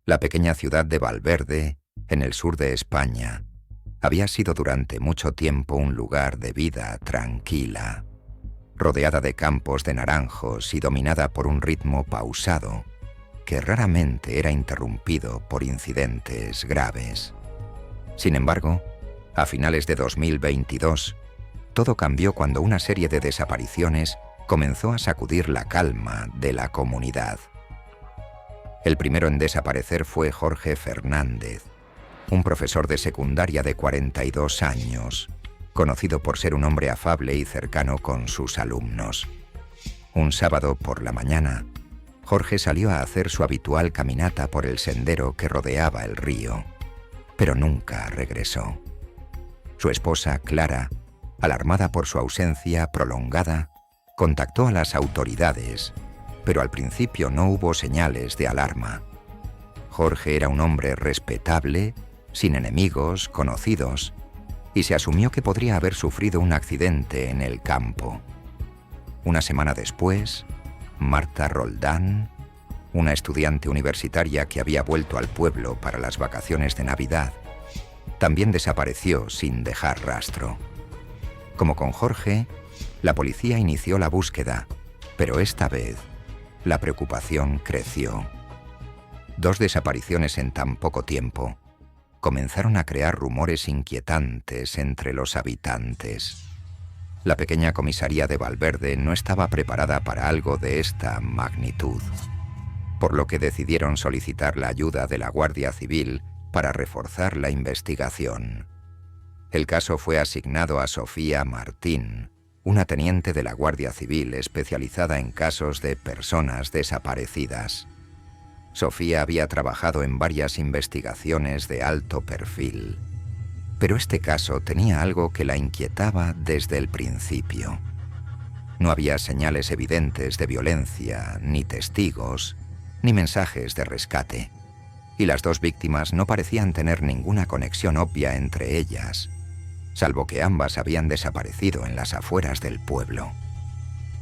La pequeña ciudad de Valverde, en el sur de España, había sido durante mucho tiempo un lugar de vida tranquila, rodeada de campos de naranjos y dominada por un ritmo pausado que raramente era interrumpido por incidentes graves. Sin embargo, a finales de 2022, todo cambió cuando una serie de desapariciones comenzó a sacudir la calma de la comunidad. El primero en desaparecer fue Jorge Fernández, un profesor de secundaria de 42 años, conocido por ser un hombre afable y cercano con sus alumnos. Un sábado por la mañana, Jorge salió a hacer su habitual caminata por el sendero que rodeaba el río, pero nunca regresó. Su esposa, Clara, alarmada por su ausencia prolongada, contactó a las autoridades, pero al principio no hubo señales de alarma. Jorge era un hombre respetable, sin enemigos conocidos, y se asumió que podría haber sufrido un accidente en el campo. Una semana después, Marta Roldán, una estudiante universitaria que había vuelto al pueblo para las vacaciones de Navidad, también desapareció sin dejar rastro. Como con Jorge, la policía inició la búsqueda, pero esta vez la preocupación creció. 2 desapariciones en tan poco tiempo comenzaron a crear rumores inquietantes entre los habitantes. La pequeña comisaría de Valverde no estaba preparada para algo de esta magnitud, por lo que decidieron solicitar la ayuda de la Guardia Civil para reforzar la investigación. El caso fue asignado a Sofía Martín, una teniente de la Guardia Civil especializada en casos de personas desaparecidas. Sofía había trabajado en varias investigaciones de alto perfil, pero este caso tenía algo que la inquietaba desde el principio. No había señales evidentes de violencia, ni testigos, ni mensajes de rescate, y las 2 víctimas no parecían tener ninguna conexión obvia entre ellas, salvo que ambas habían desaparecido en las afueras del pueblo.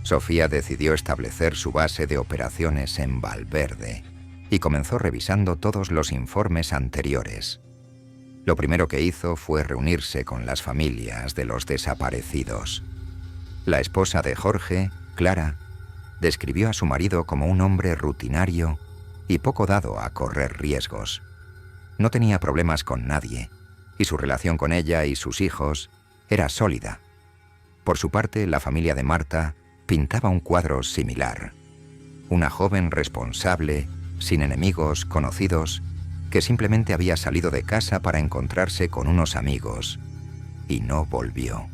Sofía decidió establecer su base de operaciones en Valverde y comenzó revisando todos los informes anteriores. Lo primero que hizo fue reunirse con las familias de los desaparecidos. La esposa de Jorge, Clara, describió a su marido como un hombre rutinario y poco dado a correr riesgos. No tenía problemas con nadie, y su relación con ella y sus hijos era sólida. Por su parte, la familia de Marta pintaba un cuadro similar. Una joven responsable, sin enemigos conocidos, que simplemente había salido de casa para encontrarse con unos amigos, y no volvió.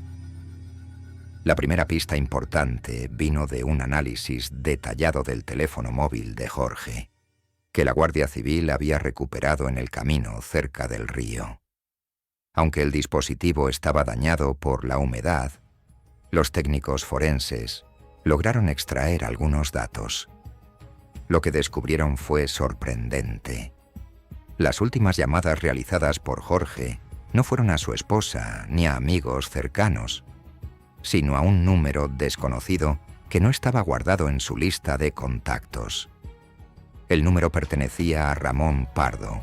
La primera pista importante vino de un análisis detallado del teléfono móvil de Jorge, que la Guardia Civil había recuperado en el camino cerca del río. Aunque el dispositivo estaba dañado por la humedad, los técnicos forenses lograron extraer algunos datos. Lo que descubrieron fue sorprendente. Las últimas llamadas realizadas por Jorge no fueron a su esposa ni a amigos cercanos, sino a un número desconocido que no estaba guardado en su lista de contactos. El número pertenecía a Ramón Pardo,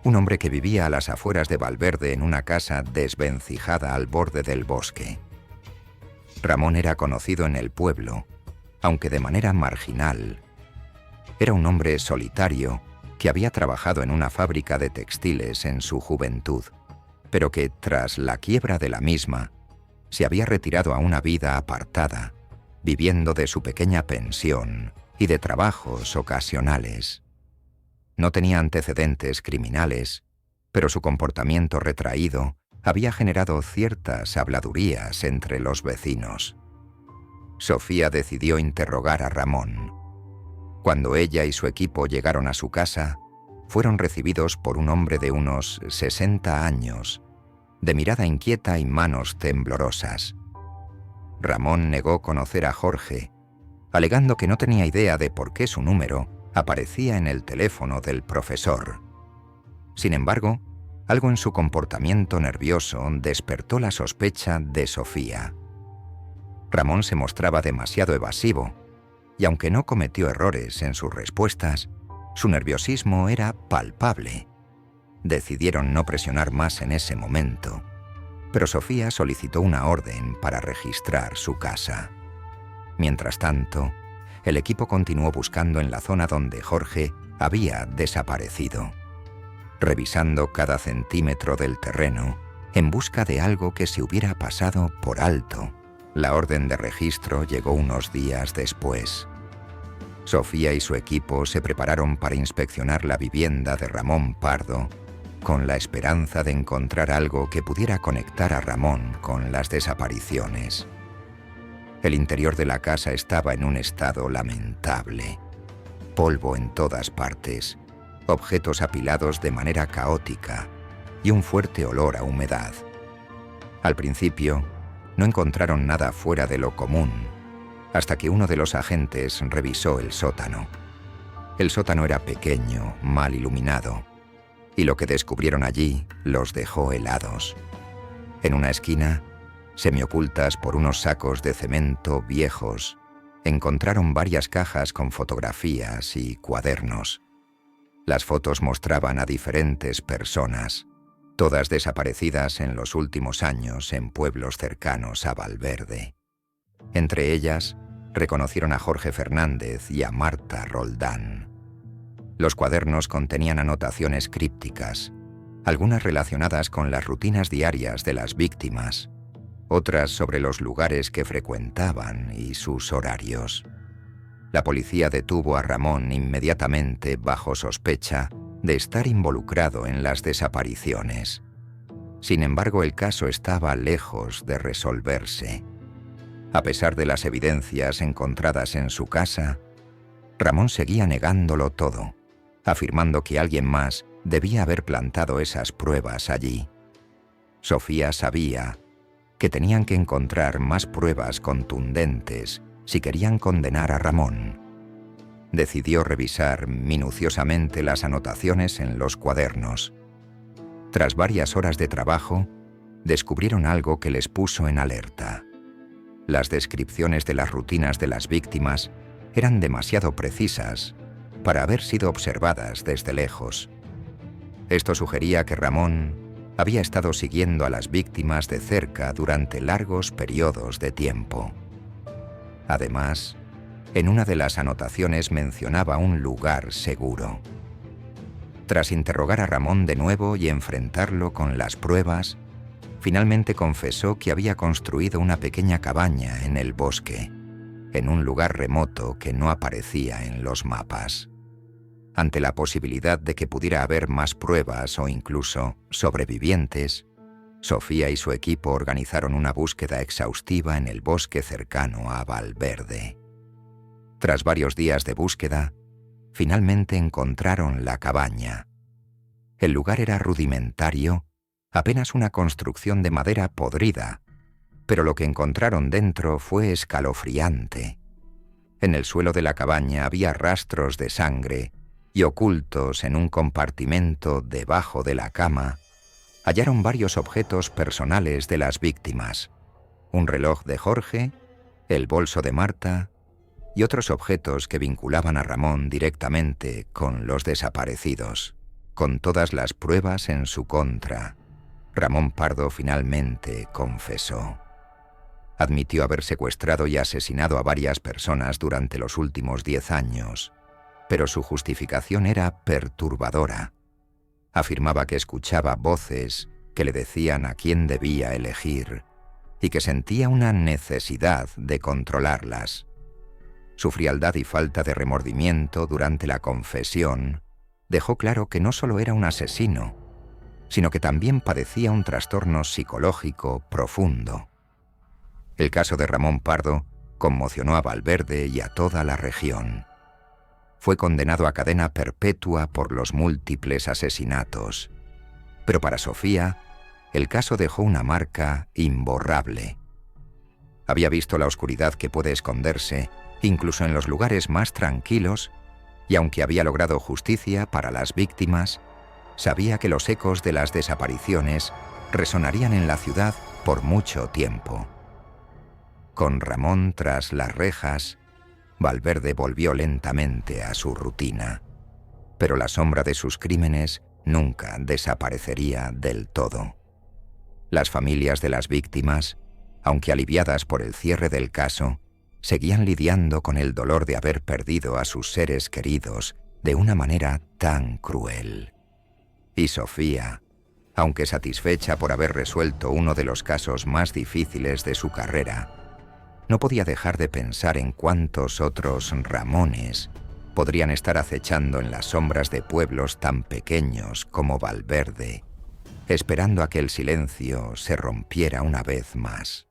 un hombre que vivía a las afueras de Valverde en una casa desvencijada al borde del bosque. Ramón era conocido en el pueblo, aunque de manera marginal. Era un hombre solitario que había trabajado en una fábrica de textiles en su juventud, pero que, tras la quiebra de la misma, se había retirado a una vida apartada, viviendo de su pequeña pensión y de trabajos ocasionales. No tenía antecedentes criminales, pero su comportamiento retraído había generado ciertas habladurías entre los vecinos. Sofía decidió interrogar a Ramón. Cuando ella y su equipo llegaron a su casa, fueron recibidos por un hombre de unos 60 años, de mirada inquieta y manos temblorosas. Ramón negó conocer a Jorge, alegando que no tenía idea de por qué su número aparecía en el teléfono del profesor. Sin embargo, algo en su comportamiento nervioso despertó la sospecha de Sofía. Ramón se mostraba demasiado evasivo, y aunque no cometió errores en sus respuestas, Su nerviosismo era palpable. Decidieron no presionar más en ese momento, pero Sofía solicitó una orden para registrar su casa. Mientras tanto, el equipo continuó buscando en la zona donde Jorge había desaparecido, revisando cada centímetro del terreno en busca de algo que se hubiera pasado por alto. La orden de registro llegó unos días después. Sofía y su equipo se prepararon para inspeccionar la vivienda de Ramón Pardo, con la esperanza de encontrar algo que pudiera conectar a Ramón con las desapariciones. El interior de la casa estaba en un estado lamentable. Polvo en todas partes, objetos apilados de manera caótica y un fuerte olor a humedad. Al principio, no encontraron nada fuera de lo común, hasta que uno de los agentes revisó el sótano. El sótano era pequeño, mal iluminado, y lo que descubrieron allí los dejó helados. En una esquina, semiocultas por unos sacos de cemento viejos, encontraron varias cajas con fotografías y cuadernos. Las fotos mostraban a diferentes personas, todas desaparecidas en los últimos años en pueblos cercanos a Valverde. Entre ellas, reconocieron a Jorge Fernández y a Marta Roldán. Los cuadernos contenían anotaciones crípticas, algunas relacionadas con las rutinas diarias de las víctimas, otras sobre los lugares que frecuentaban y sus horarios. La policía detuvo a Ramón inmediatamente bajo sospecha de estar involucrado en las desapariciones. Sin embargo, el caso estaba lejos de resolverse. A pesar de las evidencias encontradas en su casa, Ramón seguía negándolo todo, afirmando que alguien más debía haber plantado esas pruebas allí. Sofía sabía que tenían que encontrar más pruebas contundentes si querían condenar a Ramón. Decidió revisar minuciosamente las anotaciones en los cuadernos. Tras varias horas de trabajo, descubrieron algo que les puso en alerta. Las descripciones de las rutinas de las víctimas eran demasiado precisas para haber sido observadas desde lejos. Esto sugería que Ramón había estado siguiendo a las víctimas de cerca durante largos periodos de tiempo. Además, en una de las anotaciones mencionaba un lugar seguro. Tras interrogar a Ramón de nuevo y enfrentarlo con las pruebas, finalmente confesó que había construido una pequeña cabaña en el bosque, en un lugar remoto que no aparecía en los mapas. Ante la posibilidad de que pudiera haber más pruebas o incluso sobrevivientes, Sofía y su equipo organizaron una búsqueda exhaustiva en el bosque cercano a Valverde. Tras varios días de búsqueda, finalmente encontraron la cabaña. El lugar era rudimentario, apenas una construcción de madera podrida, pero lo que encontraron dentro fue escalofriante. En el suelo de la cabaña había rastros de sangre y ocultos en un compartimento debajo de la cama, hallaron varios objetos personales de las víctimas: un reloj de Jorge, el bolso de Marta y otros objetos que vinculaban a Ramón directamente con los desaparecidos. Con todas las pruebas en su contra, Ramón Pardo finalmente confesó. Admitió haber secuestrado y asesinado a varias personas durante los últimos 10 años, pero su justificación era perturbadora. Afirmaba que escuchaba voces que le decían a quién debía elegir y que sentía una necesidad de controlarlas. Su frialdad y falta de remordimiento durante la confesión dejó claro que no solo era un asesino, sino que también padecía un trastorno psicológico profundo. El caso de Ramón Pardo conmocionó a Valverde y a toda la región. Fue condenado a cadena perpetua por los múltiples asesinatos. Pero para Sofía, el caso dejó una marca imborrable. Había visto la oscuridad que puede esconderse incluso en los lugares más tranquilos, y aunque había logrado justicia para las víctimas, sabía que los ecos de las desapariciones resonarían en la ciudad por mucho tiempo. Con Ramón tras las rejas, Valverde volvió lentamente a su rutina. pero la sombra de sus crímenes nunca desaparecería del todo. Las familias de las víctimas, aunque aliviadas por el cierre del caso, seguían lidiando con el dolor de haber perdido a sus seres queridos de una manera tan cruel. Y Sofía, aunque satisfecha por haber resuelto uno de los casos más difíciles de su carrera, no podía dejar de pensar en cuántos otros Ramones podrían estar acechando en las sombras de pueblos tan pequeños como Valverde, esperando a que el silencio se rompiera una vez más.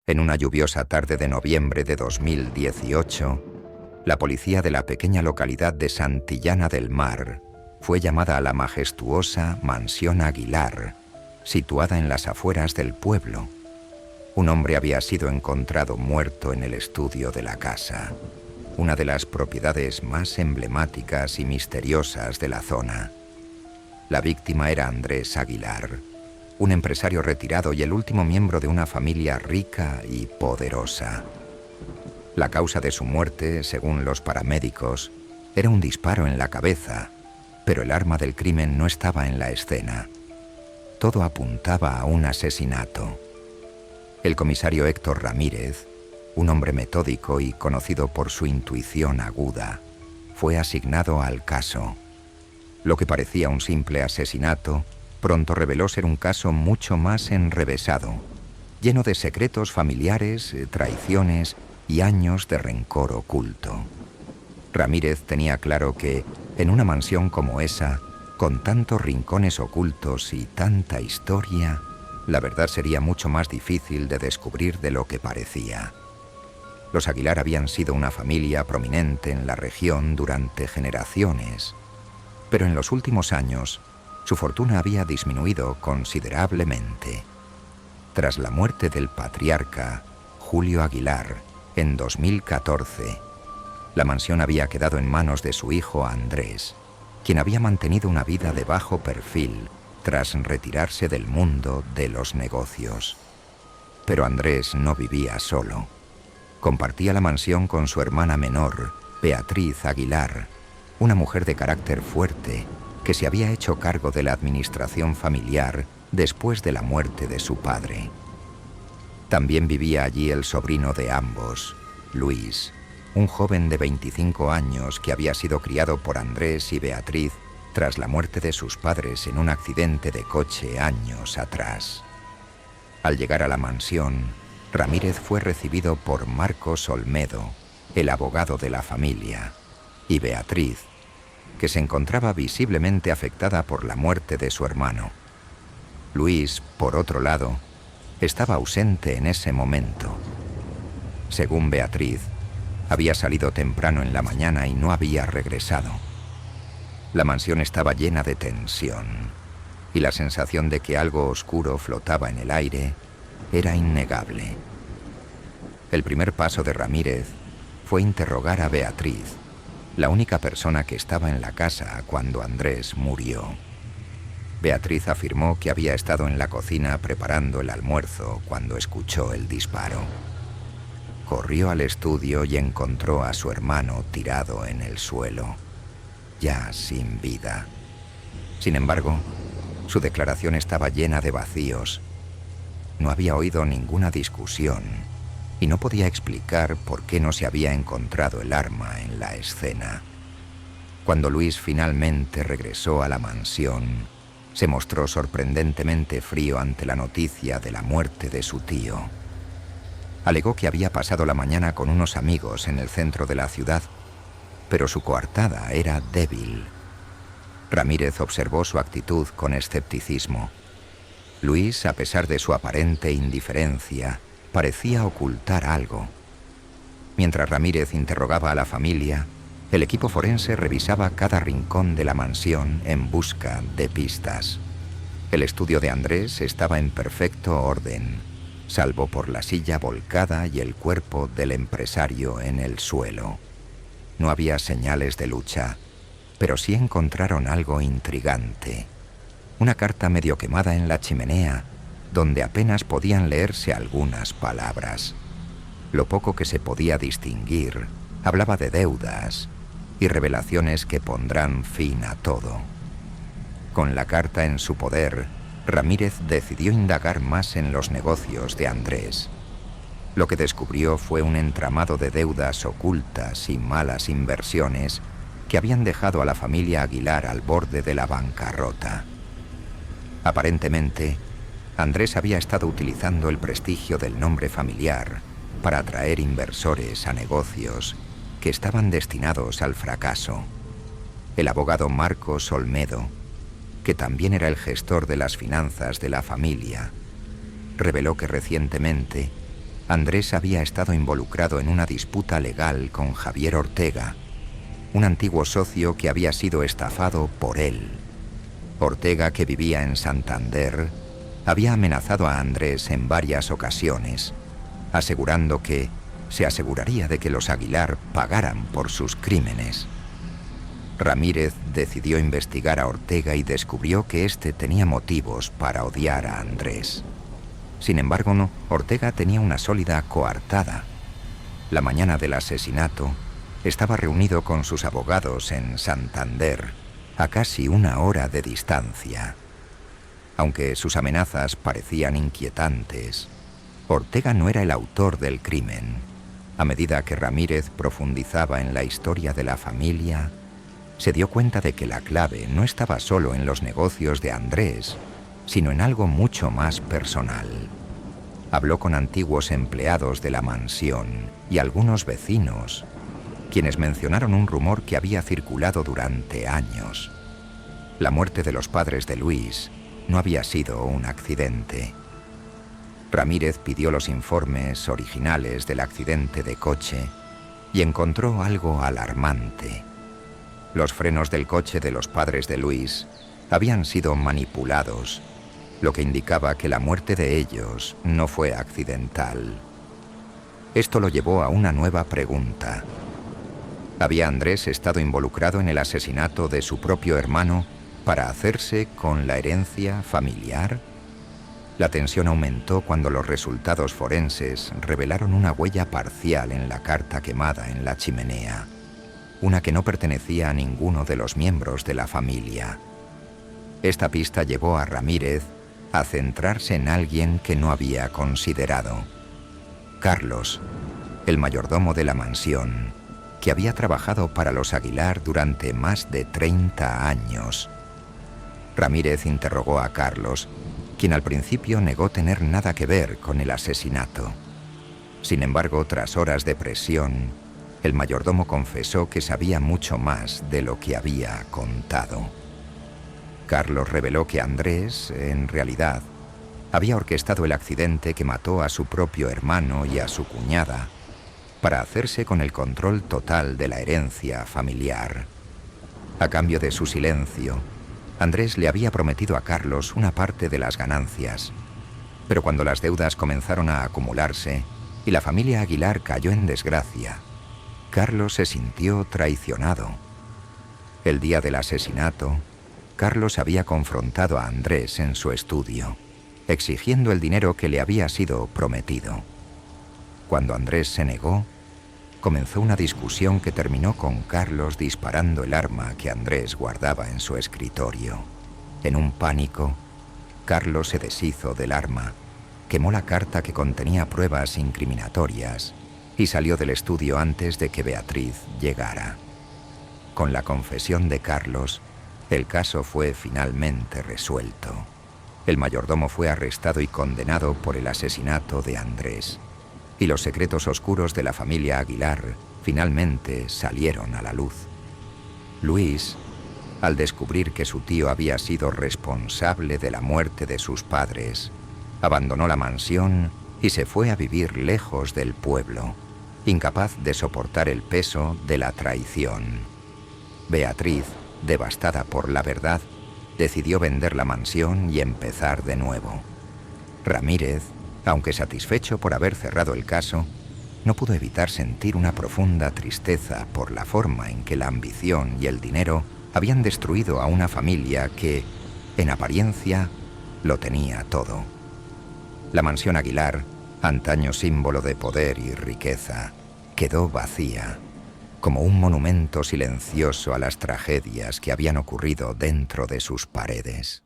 En una lluviosa tarde de noviembre de 2018, la policía de la pequeña localidad de Santillana del Mar fue llamada a la majestuosa Mansión Aguilar, situada en las afueras del pueblo. Un hombre había sido encontrado muerto en el estudio de la casa, una de las propiedades más emblemáticas y misteriosas de la zona. La víctima era Andrés Aguilar, un empresario retirado y el último miembro de una familia rica y poderosa. La causa de su muerte, según los paramédicos, era un disparo en la cabeza, pero el arma del crimen no estaba en la escena. Todo apuntaba a un asesinato. El comisario Héctor Ramírez, un hombre metódico y conocido por su intuición aguda, fue asignado al caso. Lo que parecía un simple asesinato pronto reveló ser un caso mucho más enrevesado, lleno de secretos familiares, traiciones y años de rencor oculto. Ramírez tenía claro que, en una mansión como esa, con tantos rincones ocultos y tanta historia, la verdad sería mucho más difícil de descubrir de lo que parecía. Los Aguilar habían sido una familia prominente en la región durante generaciones, pero en los últimos años su fortuna había disminuido considerablemente. Tras la muerte del patriarca, Julio Aguilar, en 2014, la mansión había quedado en manos de su hijo Andrés, quien había mantenido una vida de bajo perfil tras retirarse del mundo de los negocios. Pero Andrés no vivía solo. Compartía la mansión con su hermana menor, Beatriz Aguilar, una mujer de carácter fuerte que se había hecho cargo de la administración familiar después de la muerte de su padre. También vivía allí el sobrino de ambos, Luis, un joven de 25 años que había sido criado por Andrés y Beatriz tras la muerte de sus padres en un accidente de coche años atrás. Al llegar a la mansión, Ramírez fue recibido por Marcos Olmedo, el abogado de la familia, y Beatriz, que se encontraba visiblemente afectada por la muerte de su hermano. Luis, por otro lado, estaba ausente en ese momento. Según Beatriz, había salido temprano en la mañana y no había regresado. La mansión estaba llena de tensión, y la sensación de que algo oscuro flotaba en el aire era innegable. El primer paso de Ramírez fue interrogar a Beatriz, la única persona que estaba en la casa cuando Andrés murió. Beatriz afirmó que había estado en la cocina preparando el almuerzo cuando escuchó el disparo. Corrió al estudio y encontró a su hermano tirado en el suelo, ya sin vida. Sin embargo, su declaración estaba llena de vacíos. No había oído ninguna discusión y no podía explicar por qué no se había encontrado el arma en la escena. Cuando Luis finalmente regresó a la mansión, se mostró sorprendentemente frío ante la noticia de la muerte de su tío. Alegó que había pasado la mañana con unos amigos en el centro de la ciudad, pero su coartada era débil. Ramírez observó su actitud con escepticismo. Luis, a pesar de su aparente indiferencia, parecía ocultar algo. Mientras Ramírez interrogaba a la familia, el equipo forense revisaba cada rincón de la mansión en busca de pistas. El estudio de Andrés estaba en perfecto orden, salvo por la silla volcada y el cuerpo del empresario en el suelo. No había señales de lucha, pero sí encontraron algo intrigante. Una carta medio quemada en la chimenea, donde apenas podían leerse algunas palabras. Lo poco que se podía distinguir Hablaba de deudas y revelaciones que pondrán fin a todo. Con la carta en su poder, Ramírez decidió indagar más en los negocios de Andrés. Lo que descubrió fue un entramado de deudas ocultas y malas inversiones que habían dejado a la familia Aguilar al borde de la bancarrota. Aparentemente, Andrés había estado utilizando el prestigio del nombre familiar para atraer inversores a negocios que estaban destinados al fracaso. El abogado Marcos Olmedo, que también era el gestor de las finanzas de la familia, reveló que recientemente Andrés había estado involucrado en una disputa legal con Javier Ortega, un antiguo socio que había sido estafado por él. Ortega, que vivía en Santander, había amenazado a Andrés en varias ocasiones, asegurando que se aseguraría de que los Aguilar pagaran por sus crímenes. Ramírez decidió investigar a Ortega y descubrió que éste tenía motivos para odiar a Andrés. Sin embargo, Ortega tenía una sólida coartada. La mañana del asesinato, estaba reunido con sus abogados en Santander, a casi 1 hora de distancia. Aunque sus amenazas parecían inquietantes, Ortega no era el autor del crimen. A medida que Ramírez profundizaba en la historia de la familia, se dio cuenta de que la clave no estaba solo en los negocios de Andrés, sino en algo mucho más personal. Habló con antiguos empleados de la mansión y algunos vecinos, quienes mencionaron un rumor que había circulado durante años. La muerte de los padres de Luis no había sido un accidente. Ramírez pidió los informes originales del accidente de coche y encontró algo alarmante. Los frenos del coche de los padres de Luis habían sido manipulados, lo que indicaba que la muerte de ellos no fue accidental. Esto lo llevó a una nueva pregunta. ¿Había Andrés estado involucrado en el asesinato de su propio hermano para hacerse con la herencia familiar? La tensión aumentó cuando los resultados forenses revelaron una huella parcial en la carta quemada en la chimenea, una que no pertenecía a ninguno de los miembros de la familia. Esta pista llevó a Ramírez a centrarse en alguien que no había considerado: Carlos, el mayordomo de la mansión, que había trabajado para los Aguilar durante más de 30 años. Ramírez interrogó a Carlos, quien al principio negó tener nada que ver con el asesinato. Sin embargo, tras horas de presión, el mayordomo confesó que sabía mucho más de lo que había contado. Carlos reveló que Andrés, en realidad, había orquestado el accidente que mató a su propio hermano y a su cuñada para hacerse con el control total de la herencia familiar. A cambio de su silencio, Andrés le había prometido a Carlos una parte de las ganancias, pero cuando las deudas comenzaron a acumularse y la familia Aguilar cayó en desgracia, Carlos se sintió traicionado. El día del asesinato, Carlos había confrontado a Andrés en su estudio, exigiendo el dinero que le había sido prometido. Cuando Andrés se negó, comenzó una discusión que terminó con Carlos disparando el arma que Andrés guardaba en su escritorio. En un pánico, Carlos se deshizo del arma, quemó la carta que contenía pruebas incriminatorias y salió del estudio antes de que Beatriz llegara. Con la confesión de Carlos, el caso fue finalmente resuelto. El mayordomo fue arrestado y condenado por el asesinato de Andrés, y los secretos oscuros de la familia Aguilar finalmente salieron a la luz. Luis, al descubrir que su tío había sido responsable de la muerte de sus padres, abandonó la mansión y se fue a vivir lejos del pueblo, incapaz de soportar el peso de la traición. Beatriz, devastada por la verdad, decidió vender la mansión y empezar de nuevo. Ramírez, aunque satisfecho por haber cerrado el caso, no pudo evitar sentir una profunda tristeza por la forma en que la ambición y el dinero habían destruido a una familia que, en apariencia, lo tenía todo. La mansión Aguilar, antaño símbolo de poder y riqueza, quedó vacía. como un monumento silencioso a las tragedias que habían ocurrido dentro de sus paredes.